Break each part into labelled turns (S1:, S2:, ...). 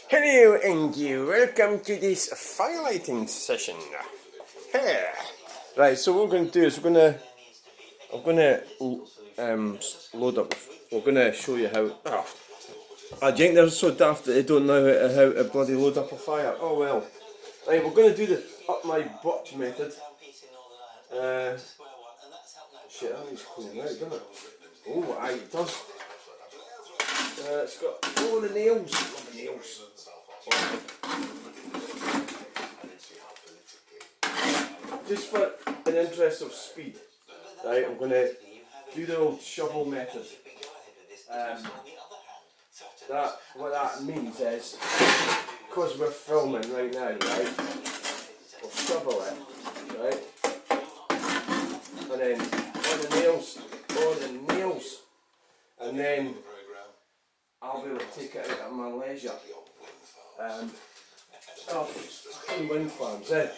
S1: Hello and welcome to this firelighting session. Here. Right, so what we're going to do is I'm going to load up. We're going to show you how. Oh, I think they're so daft that they don't know how to bloody load up a fire. Oh well. Right, we're going to do the up my butt method. Shit, that needs cleaning out, doesn't it? Oh, aye, it does. It's got all the nails. All the nails. Just for an interest of speed, right, I'm going to do the old shovel method. What that means is, because we're filming right now, right, we'll shovel it, right, and then on the nails, and then I'll be able to take it out at my leisure. Fucking wind farms, eh?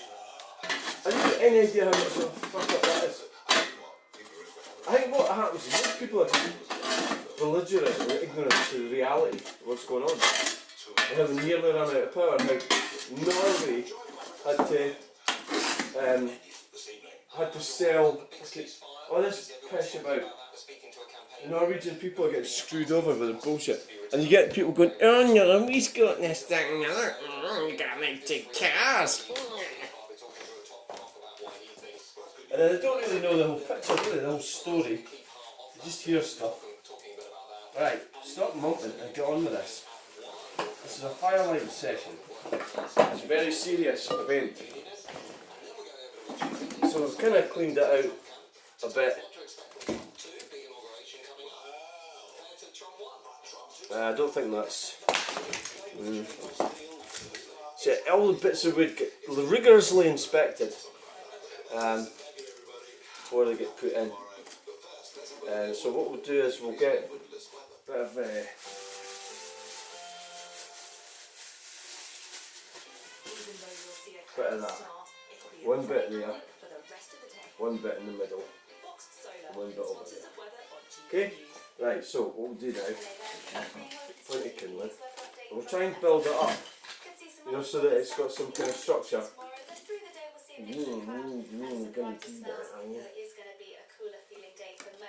S1: Have you got any idea how much of a fuck up that is? I think what happens is most people are belligerent or ignorant to reality of what's going on. They have nearly run out of power. How Norway had to sell all this pish about the Norwegian people are getting screwed over with the bullshit. And you get people going, oh no, we've got this, that and the other. We got electric cars. And then they don't really know the whole picture, do they? The whole story. They just hear stuff. Right, stop mumping and get on with this. This is a firelighting session. It's a very serious event. So I've kind of cleaned it out a bit. I don't think that's... So all the bits of wood get rigorously inspected before they get put in. So what we'll do is we'll get a bit of that. One bit there, one bit in the middle, and one bit over there. Okay? Right, so what we'll do now, plenty of kindling, we'll try and build it up, you know, so that it's got some kind of structure. Gonna do that,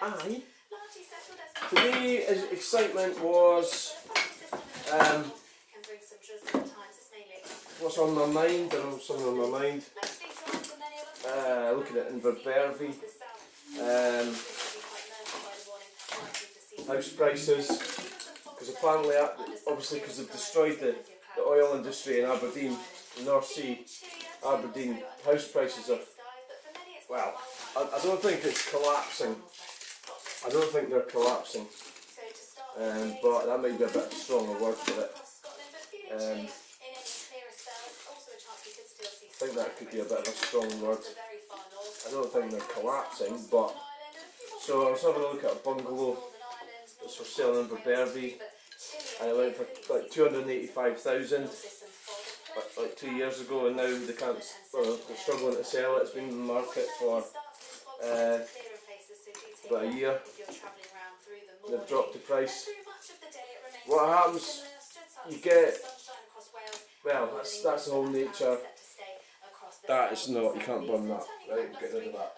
S1: aye. Today's excitement was what's on my mind. There was something on my mind. Looking at Inverbervie. House prices, because apparently, obviously, because they've destroyed the oil industry in Aberdeen, the North Sea, Aberdeen house prices are, well, I don't think it's collapsing. I don't think they're collapsing, but that might be a bit stronger word for it. I think that could be a bit of a strong word. I don't think they're collapsing, but so I was having a look at a bungalow that's for sale in Inverbervie, and it went for like 285,000 like 2 years ago, and now they can't. Well, they're struggling to sell it. It's been in the market for about a year. They've dropped the price. What happens? You get. Well, that's the whole nature. That is not. You can't burn that. Right, get rid of that.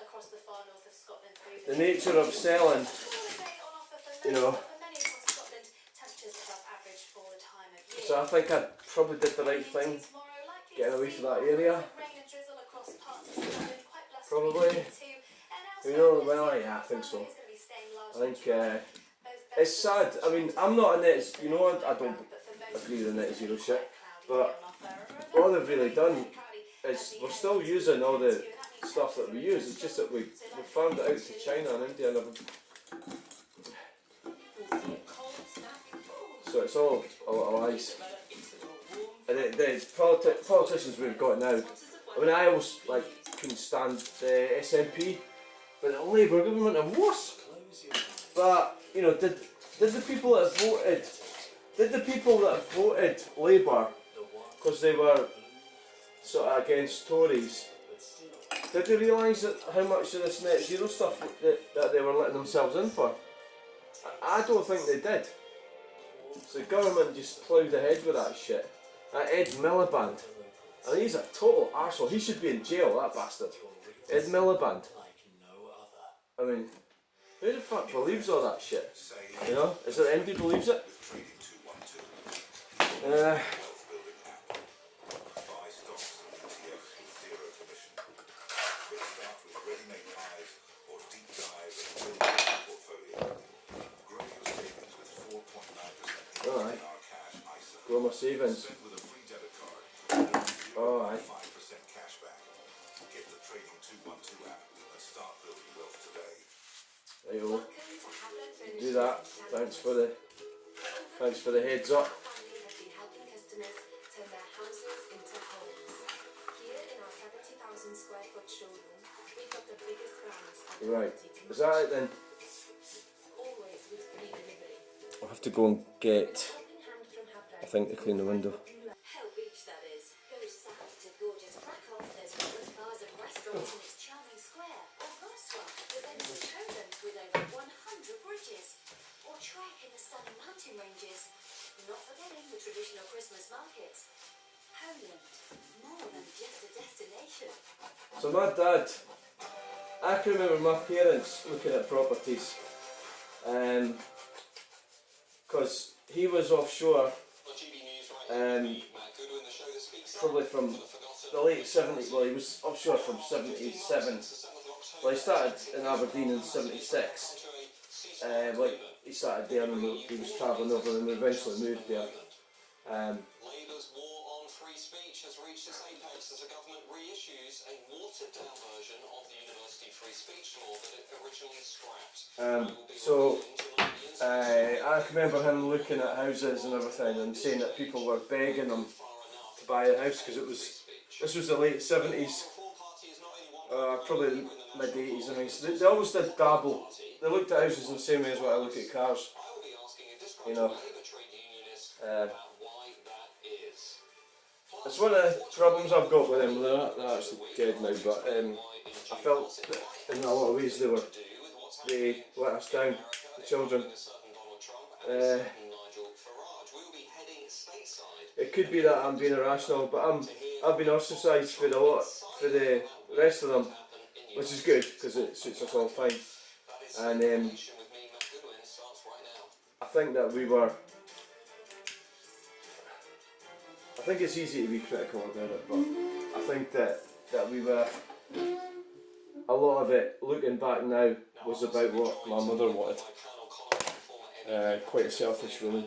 S1: The nature of selling, you know. So I think I probably did the right thing, getting away from that area. Probably. You know, well, yeah, I think so. I think it's sad. I mean, I'm not a net. You know, I don't agree with the net zero shit. But all they've really done is we're still using all the stuff that we use. It's just that we farmed it out to China and India and everything. So it's all a lot of lies. And the politicians we've got now, I mean, I always couldn't stand the SNP, but the Labour government are worse. But you know, did the people that voted Labour because they were sort of against Tories, did they realise how much of this net zero stuff that they were letting themselves in for? I don't think they did. So the government just ploughed ahead with that shit. That Ed Miliband. And he's a total arsehole. He should be in jail, that bastard. Ed Miliband. I mean, who the fuck believes all that shit? You know? Is there anybody who believes it? Alright. Grow my savings. Alright. Righto. Do that. Thanks for the heads up. Right. Is that it then? I'll have to go and get, I think, to clean the window.
S2: Ranges, not forgetting the traditional Christmas markets. Poland, more than just a destination.
S1: So my dad, I can remember my parents looking at properties, because he was offshore, probably from the late 70s. Well, he was offshore from 77. Well, he started in Aberdeen in 76. He started there and he was travelling over and eventually moved there.
S3: Labour's war on free speech has reached its apex as the government reissues a watered-down version of the university free speech law that it originally scrapped.
S1: I can remember him looking at houses and everything and saying that people were begging him to buy a house because this was the late 70s, probably mid 80s. I mean, so they always did dabble. They looked at houses in the same way as what I look at cars. You know, it's one of the problems I've got with them. They're actually dead now, but I felt that in a lot of ways they let us down, the children. It could be that I'm being irrational, but I've been ostracised for the rest of them, which is good because it suits us all fine. And I think that I think it's easy to be critical about it, but I think that we were, a lot of it, looking back now, was about what my mother wanted. Quite a selfish woman.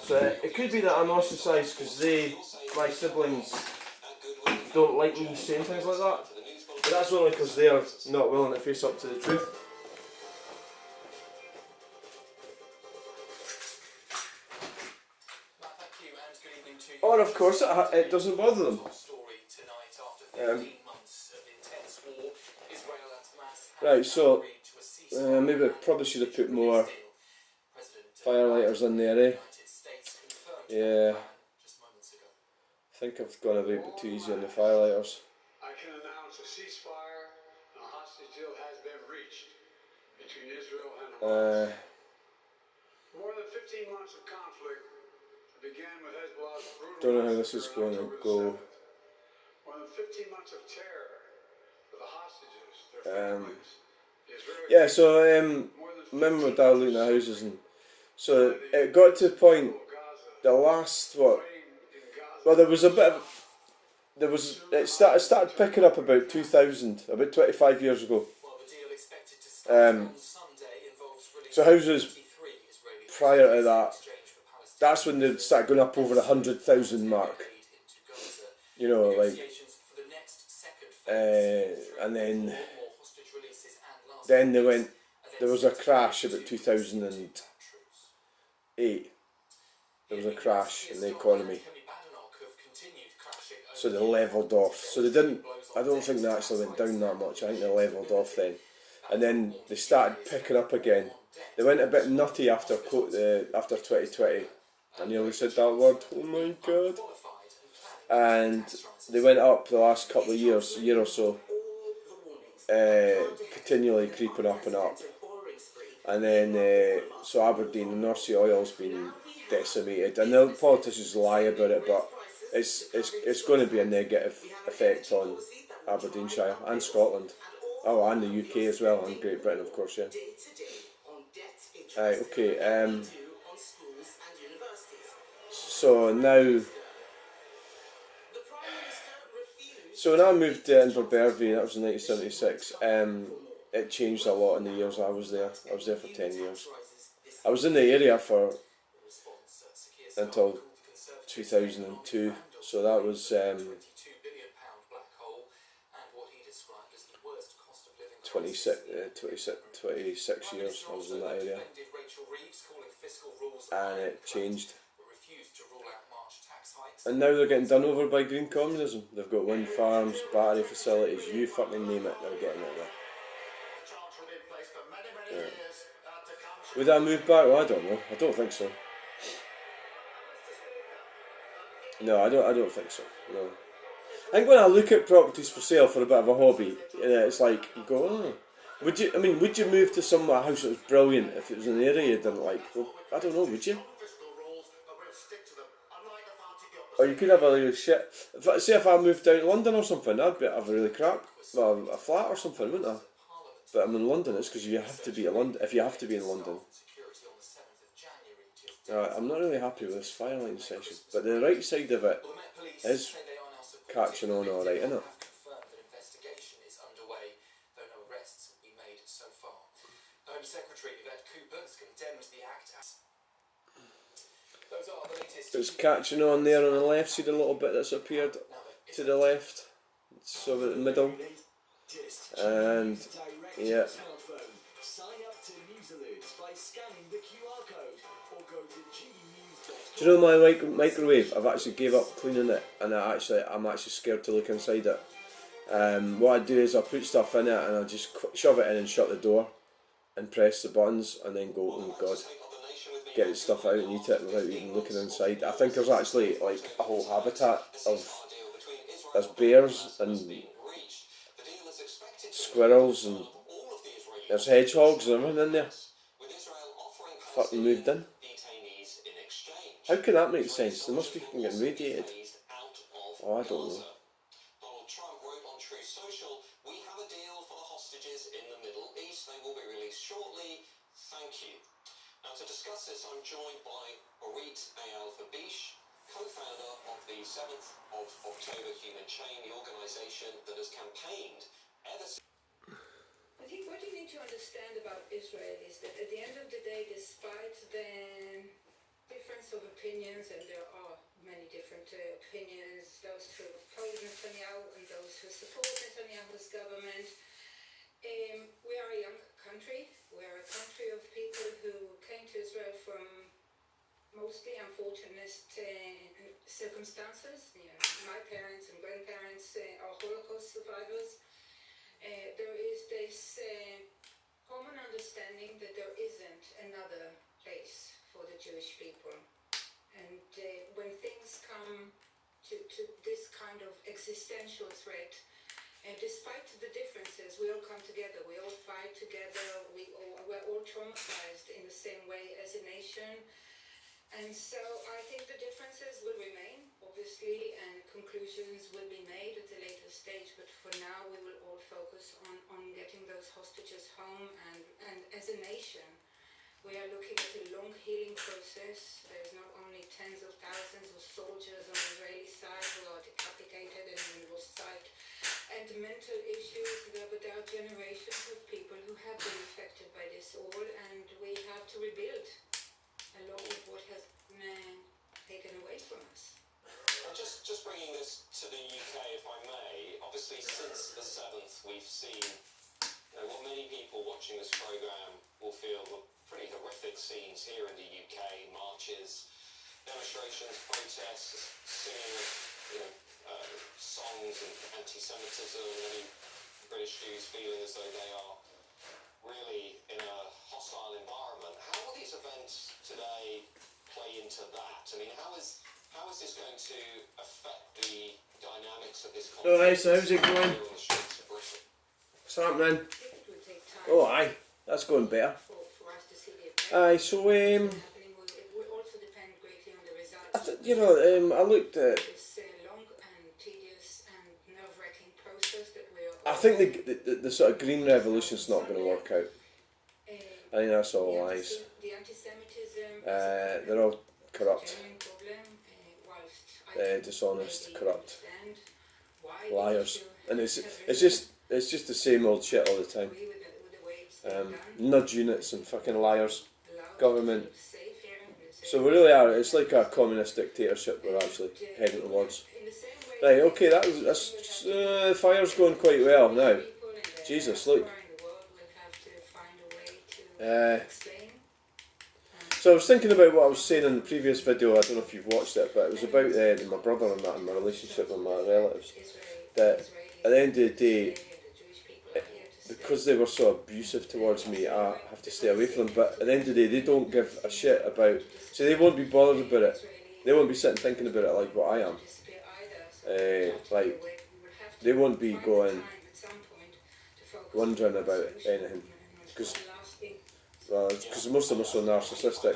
S1: So it could be that I'm ostracised because my siblings, don't like me saying things like that. But that's only because they are not willing to face up to the truth. Or of course it doesn't bother them. Right, so maybe I probably should have put more firelighters in there, eh? Yeah. I think I've gone a little bit too easy on the firelighters.
S4: I can announce a ceasefire and a hostage deal has been reached between Israel and Hamas. More than 15 months of conflict began with Hezbollah's brutal.
S1: Don't know how this is going to go.
S4: More than 15 months of terror for the hostages, their families.
S1: Yeah, so remember my dad looking at houses, and so it got to the point, the last there was a bit of, it started picking up about 2000, about 25 years ago. So houses prior to that, that's when they started going up over the 100,000 mark. You know, like, and then they went, there was a crash about 2008. There was a crash in the economy. So they levelled off. So they didn't, I don't think they actually went down that much. I think they levelled off then. And then they started picking up again. They went a bit nutty after 2020. I nearly said that word, oh my god. And they went up the last couple of years, a year or so, continually creeping up and up. and then so Aberdeen, the North Sea oil's been decimated, and the politicians lie about it, but it's going to be a negative effect on Aberdeenshire and Scotland, and the UK as well, and Great Britain, of course, yeah. Right, okay. So now. So when I moved to Inverbervie, that was in 1976, it changed a lot in the years I was there. I was there for 10 years. I was in the area for until 2002, so that was 26 years I was in that area. And it changed. And now they're getting done over by green communism. They've got wind farms, battery facilities, you fucking name it, they're getting it there. Yeah. Would I move back? Well, I don't know. I don't think so. No, I don't think so. No. I think when I look at properties for sale for a bit of a hobby, it's like you go, oh. Would you move to a house that was brilliant if it was in an area you didn't like? Well, I don't know, would you? Or you could have a really shit. If I moved down to London or something, I'd have a really crap, well, a flat or something, wouldn't I? But I'm in London. It's because you have to be in London. If you have to be in London, I'm not really happy with this fireline session. But the right side of it is catching on all right, isn't it? It's catching on there on the left. See the little bit that's appeared to the left, so the middle, and yeah. Do you know my microwave? I've actually gave up cleaning it, and I'm actually scared to look inside it. What I do is I put stuff in it and I just shove it in and shut the door, and press the buttons, and then go, oh God, get the stuff out and eat it without even looking inside. I think there's actually like a whole habitat of there's bears and squirrels and there's hedgehogs and everything in there. Fucking moved in. How can that make sense? They must be fucking getting radiated. Oh, I don't know.
S3: Donald Trump wrote on Truth Social, "We have a deal for the hostages in the Middle East. They will be released shortly. Thank you." Now, to discuss this, I'm joined by Orit Eyal-Fabish, co-founder of the 7th of October Human Chain, the organisation that has campaigned ever since.
S5: I think what you need to understand about Israel is that at the end of the day, despite the difference of opinions, and there are many different opinions, those who oppose Netanyahu and those who support Netanyahu's government, we are a young country. We are a country of people who came to Israel from mostly unfortunate circumstances. You know, my parents and grandparents are Holocaust survivors. There is this common understanding that there isn't another place for the Jewish people. And when things come to this kind of existential threat, despite the differences, we all come together, we all fight together, we're all traumatized in the same way as a nation. And so I think the differences will remain, obviously, and conclusions will be made at a later stage, but for now we will all focus on getting those hostages home, and as a nation we are looking at a long healing process. There's not only tens of thousands of soldiers on the Israeli side who are decapitated and in lost sight, and mental issues, but there are generations of people who have been affected by this all, and we have to rebuild a lot of what has been taken away from us.
S3: Just bringing this to the UK, if I may, obviously since the 7th we've seen what many people watching this programme will feel were pretty horrific scenes here in the UK, marches, demonstrations, protests, singing songs and anti-Semitism, many British Jews feeling as though they are really in a hostile environment. How will these events today play into that? I mean, how is this going to affect the dynamics of this conflict?
S1: Alright, so how's it going? What's happening?
S5: It will take time
S1: Oh, aye, that's going better.
S5: for us
S1: Aye, so
S5: happening will also depend greatly on the results.
S1: I looked at.
S5: This long and tedious and nerve-wracking process that we are.
S1: I think the sort of green revolution's not going to work out. I think that's all lies.
S5: The anti-Semitism.
S1: They're all corrupt,
S5: Genuine problem, whilst I
S1: dishonest,
S5: don't
S1: corrupt,
S5: understand why they
S1: liars,
S5: still
S1: and
S5: have
S1: it's just the same old shit all the time.
S5: agree with the way it's being done.
S1: Nudge units and fucking liars,
S5: Allowed
S1: government.
S5: to feel safe here in the
S1: So we really are. It's like a communist dictatorship we're actually heading towards.
S5: in the same way
S1: Right. Okay. That's the fire's going quite well now.
S5: people in the
S1: Jesus, look.
S5: diaspora in the world will have to find a way to explain.
S1: So I was thinking about what I was saying in the previous video. I don't know if you've watched it, but it was about my brother and that, and my relationship with my relatives. That at the end of the day, because they were so abusive towards me, I have to stay away from them. But at the end of the day, they don't give a shit about. So they won't be bothered about it. They won't be sitting thinking about it like what I am. Like they won't be going wondering about anything because most of them are so narcissistic.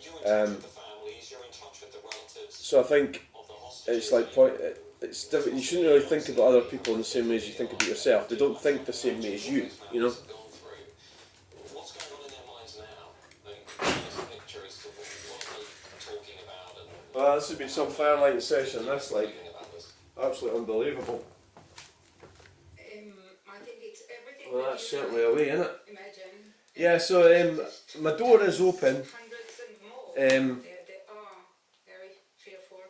S3: You're in touch with the families, you're in touch with the relatives
S1: So I think
S3: of the hostages.
S1: it's like it's different. You shouldn't really think about other people in the same way as you think about yourself. They don't think the same way as you. You know.
S3: Have gone through. What's going on in their minds now? Give us a picture as to what are they talking about and
S1: Well, this would be some firelight session. That's like
S3: thinking about this.
S1: absolutely unbelievable.
S5: I think it's everything
S1: Well,
S5: that
S1: that's
S5: you
S1: certainly a way, isn't it?
S5: imagine.
S1: Yeah. So my door is open,
S5: Hundreds and more.
S1: Um,
S5: they are very fearful.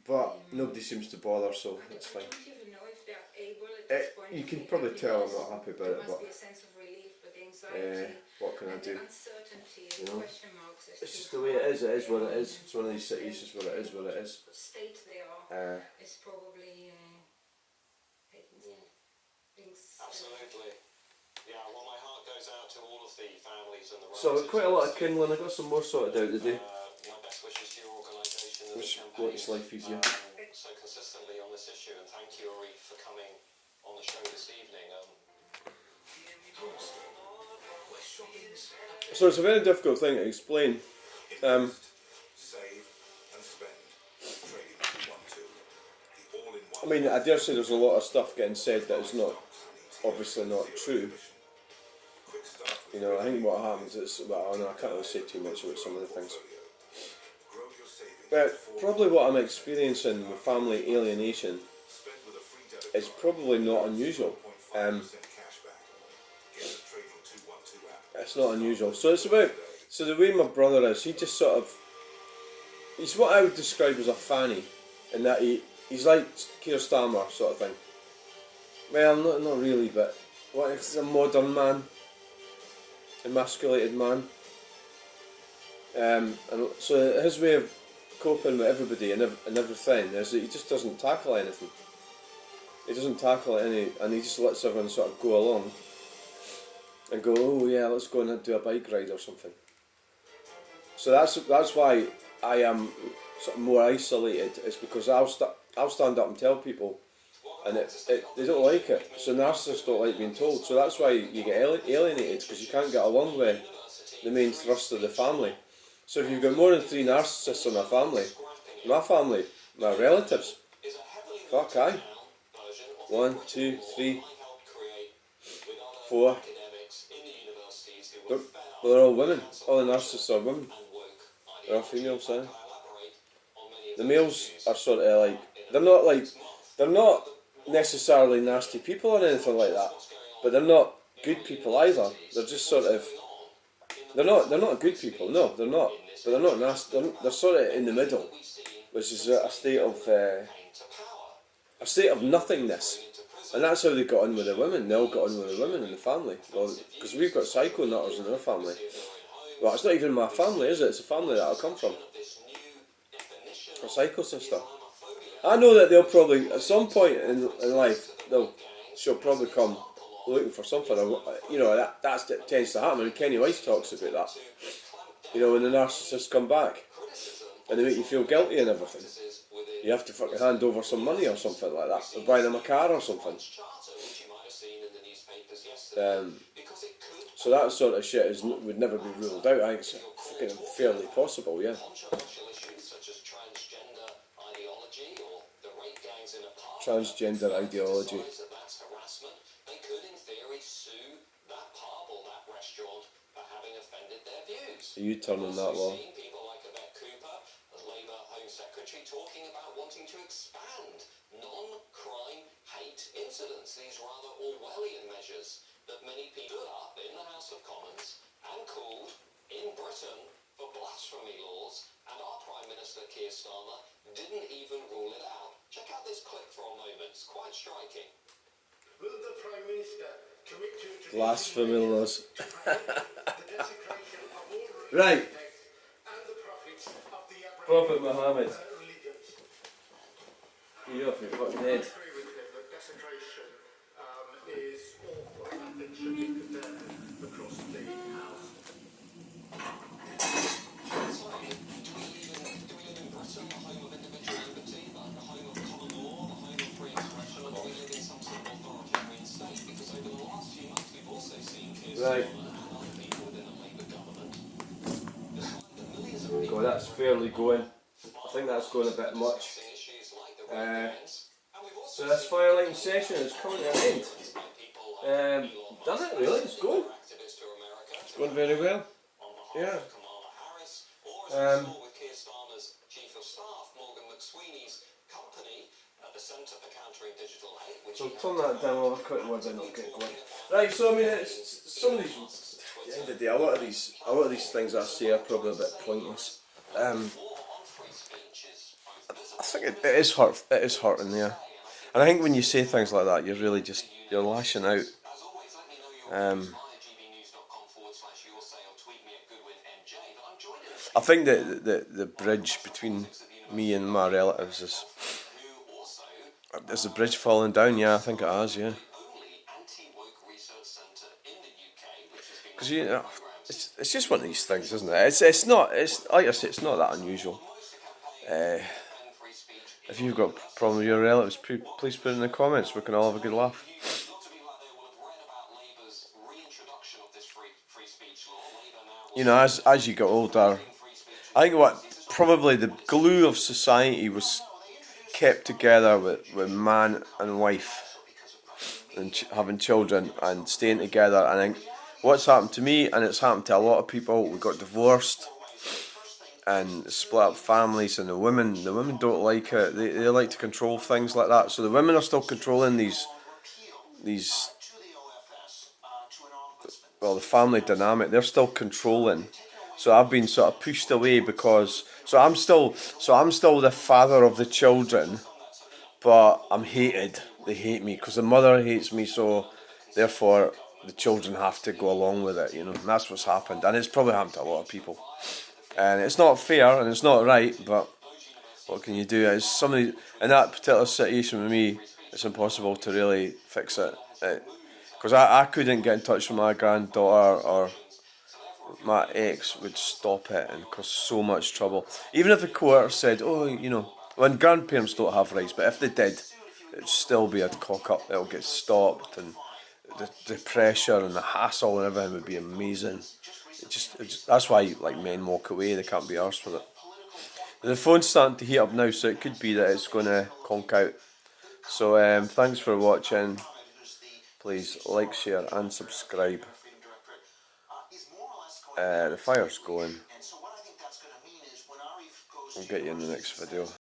S1: but nobody seems to bother, so that's
S5: I
S1: fine.
S5: don't even know if they're able at this point.
S1: You
S5: to
S1: can
S5: think
S1: probably
S5: anything
S1: tell I'm
S5: else.
S1: not happy about
S5: There
S1: it,
S5: must
S1: but
S5: be a sense of relief, but the anxiety
S1: what can I
S5: and
S1: do?
S5: the uncertainty and
S1: You know?
S5: question marks as
S1: It's
S5: to
S1: just the way it is. It is what it
S5: how
S1: is. It's one of these cities. It's what it is. What it is.
S5: what state they are is probably things.
S3: Absolutely. Yeah, well, my heart goes out to all of the families and the
S1: So
S3: relatives.
S1: quite a lot of kindling. I got some more sorted out today.
S3: My best wishes to your organisation and
S1: Which
S3: the campaign.
S1: makes life easier.
S3: So consistently on this issue, and thank you, Ori, for coming on the show this evening.
S1: So it's a very difficult thing to explain.
S6: Save and spend. Trading 212. The all-in-one.
S1: I mean, I dare say there's a lot of stuff getting said that is not, obviously not true.
S6: Quick start with
S1: You know, I think what happens is, well, no, I can't really say too much about some of the things.
S6: grow your savings.
S1: But probably what I'm experiencing with family alienation
S6: Spend with a free debit
S1: is probably not unusual.
S6: 0.5% cashback. Get the Trading 212 app.
S1: It's not unusual. So it's about, so the way my brother is, he just sort of, he's what I would describe as a fanny, in that he's like Keir Starmer sort of thing. Well, not really, but what is a modern man, emasculated man. And so his way of coping with everybody and everything is that he just doesn't tackle anything. He doesn't tackle any, and he just lets everyone sort of go along and go, oh yeah, let's go and do a bike ride or something. So that's why I am sort of more isolated. It's because I'll stand up and tell people, and they don't like it. So narcissists don't like being told. So that's why you get alienated, because you can't get along with the main thrust of the family. So if you've got more than 3 narcissists in a family, my relatives, fuck aye. 1, 2, 3, 4. They're all women. All the narcissists are women. They're all females, aye. The males are sort of like, they're not necessarily nasty people or anything like that, but they're not good people either. They're just sort of, they're not good people. No, they're not. But they're not nasty. They're sort of in the middle, which is a state of nothingness. And that's how they got on with the women. They all got on with the women in the family. Well, because we've got psycho nutters in our family. Well, it's not even my family, is it? It's a family that I come from. A psycho sister. I know that they'll probably, at some point in life, she'll probably come looking for something. You know, that tends to happen. And Kenny Weiss talks about that. You know, when the narcissists come back and they make you feel guilty and everything, you have to fucking hand over some money or something like that, or buy them a car or something. So that sort of shit would never be ruled out. I think it's fucking fairly possible, yeah.
S3: Controversial issues such as transgender ideology or the rape gangs in a park.
S1: Transgender ideology.
S3: Decides that that's harassment. They could, in theory, sue that pub or that restaurant for having offended their views.
S1: Are you turning that law?
S3: We've seen people like Yvette Cooper, the Labour Home Secretary, talking about wanting to expand non-crime hate incidents, these rather Orwellian measures that many people stood up in the House of Commons and called in Britain for blasphemy laws, and our Prime Minister Keir Starmer didn't even rule it out. Check out this clip for a moment, it's quite striking.
S4: Will the Prime Minister commit to
S1: Blasphemy laws.
S4: the desecration of all
S1: Right.
S4: and the profits of the
S1: Prophet Muhammad.
S4: religions?
S1: You're off your fucking head.
S4: I agree with him that desecration is awful and it should be condemned across the House.
S3: Sorry, do we live in Britain, the home of individual liberty, the home of common law, the home of free expression, or do we live in some sort of authoritarian state? Because over the last few months we've also seen Keir
S1: Right.
S3: Starmer and other people within the Labour government decide that millions of people
S1: God, that's fairly going. I think that's going a bit much.
S3: discussing issues like the rape gangs. And we've also
S1: So this firelighting session is coming to an end.
S3: by people like
S1: Done it really, it's going.
S3: activists to America
S1: It's going very well.
S3: on behalf
S1: Yeah.
S3: of Kamala Harris, or as we saw with Keir Starmer's Chief of Staff, Morgan McSweeney's company at the Centre for Countering Digital Hate, which
S1: So
S3: he
S1: turn that down a little quick word and I'll get going. Right, so I mean it's some of these at the end of the day, a lot of these things I say are probably a bit pointless.
S3: war on free speech is both
S1: I think it is hurting, yeah. And I think when you say things like that, you're really just you're lashing out.
S3: As always, let me know your views via gbnews.com/USA or tweet me at GoodwinMJ. But I'm joined in
S1: I think that the bridge between me and my relatives is
S3: who also
S1: the bridge falling down. Yeah, I think it has. Yeah,
S3: only anti-woke research centre in the UK, which has been
S1: because you know, it's just one of these things, isn't it? It's not like I say, it's not that unusual.
S3: free speech.
S1: If you've got a problem with your relatives, please put it in the comments. We can all have a good laugh.
S3: Not to be like they will have read about Labour's reintroduction of this free speech law. Labour now
S1: You know, as you get older, I think what probably the glue of society was kept together with man and wife and having children and staying together. And I think what's happened to me, and it's happened to a lot of people, we got divorced and split up families, and the women don't like it. They like to control things like that. So the women are still controlling these well, the family dynamic. They're still controlling. So I've been sort of pushed away because I'm still the father of the children, but I'm hated. They hate me because the mother hates me. So therefore the children have to go along with it. You know, and that's what's happened, and it's probably happened to a lot of people. And it's not fair and it's not right, but what can you do? It's somebody in that particular situation with me. It's impossible to really fix it because I couldn't get in touch with my granddaughter, or my ex would stop it and cause so much trouble. Even if the court said, oh, you know, when grandparents don't have rights, but if they did, it'd still be a cock up. It'll get stopped, and the pressure and the hassle and everything would be amazing. That's why like men walk away. They can't be arsed with it. The phone's starting to heat up now, so it could be that it's going to conk out. So thanks for watching. Please like, share and subscribe. The fire's going. I'll get you in the next video.